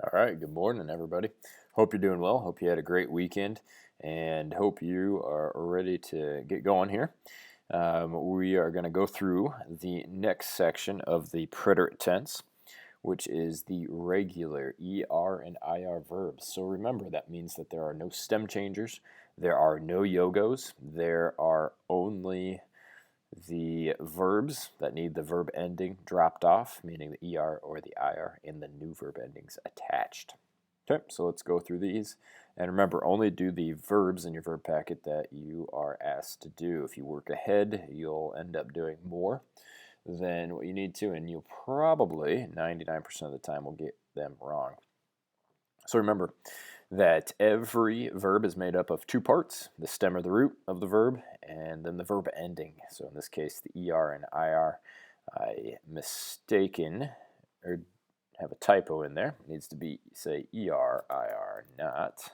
All right, good morning, everybody. Hope you're doing well. Hope you had a great weekend, and hope you are ready to get going here. We are going to go through the next section of the preterit tense, which is the regular ER and IR verbs. So remember, that means that there are no stem changers, there are no yogos, there are only the verbs that need the verb ending dropped off, meaning the ER or the IR, and the new verb endings attached. Okay, so let's go through these. And remember, only do the verbs in your verb packet that you are asked to do. If you work ahead, you'll end up doing more than what you need to, and you'll probably, 99% of the time, will get them wrong. So remember that every verb is made up of two parts, the stem or the root of the verb, and then the verb ending. So in this case, the ER and IR. I mistaken, or have a typo in there. It needs to be, say, ER, IR, not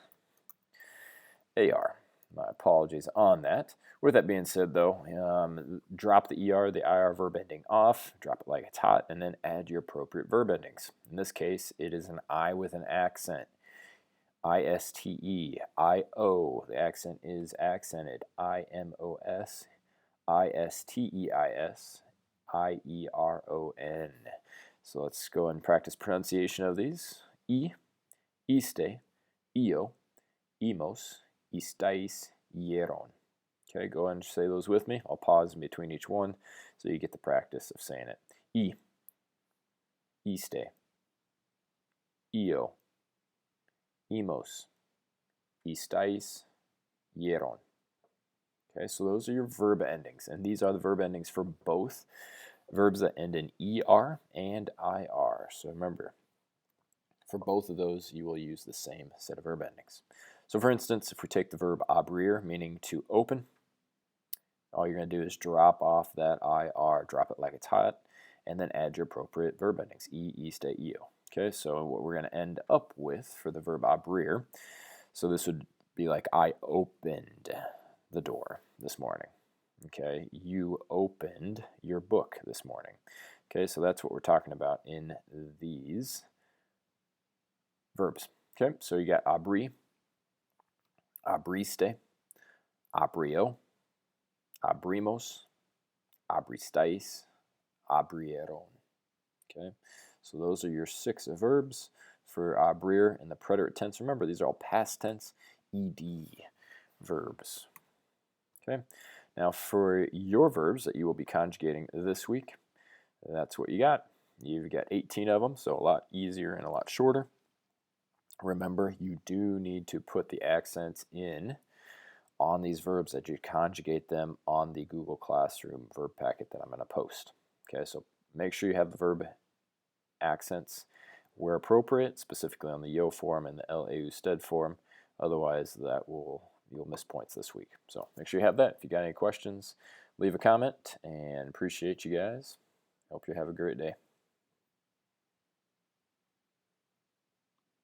AR. My apologies on that. With that being said, though, drop the ER, the IR verb ending off, drop it like it's hot, and then add your appropriate verb endings. In this case, it is an I with an accent. ISTE, IO, the accent is accented. IMOS, ISTEIS, IERON. So let's go and practice pronunciation of these. Iste, io, emos, istais, hieron. Okay, go ahead and say those with me. I'll pause in between each one so you get the practice of saying it. Iste, io, emos, istais, hieron. Okay, so those are your verb endings, and these are the verb endings for both verbs that end in ER and IR. So remember, for both of those, you will use the same set of verb endings. So for instance, if we take the verb abrir, meaning to open, all you're going to do is drop off that IR, drop it like it's hot, and then add your appropriate verb endings, iste, io. Okay, so what we're going to end up with for the verb abrir, so this would be like I opened the door this morning. Okay, you opened your book this morning. Okay, so that's what we're talking about in these verbs. Okay, so you got abri, abriste, abrio, abrimos, abristais, abrieron. Okay, so those are your 6 verbs for abrir in the preterit tense. Remember, these are all past tense ed verbs. Okay, now for your verbs that you will be conjugating this week, that's what you got. You've got 18 of them, so a lot easier and a lot shorter. Remember, you do need to put the accents in on these verbs that you conjugate them on the Google Classroom verb packet that I'm going to post. Okay, so make sure you have the verb accents where appropriate, specifically on the yo form and the LAU stead form. Otherwise, you'll miss points this week. So make sure you have that. If you got any questions, leave a comment, and appreciate you guys. Hope you have a great day.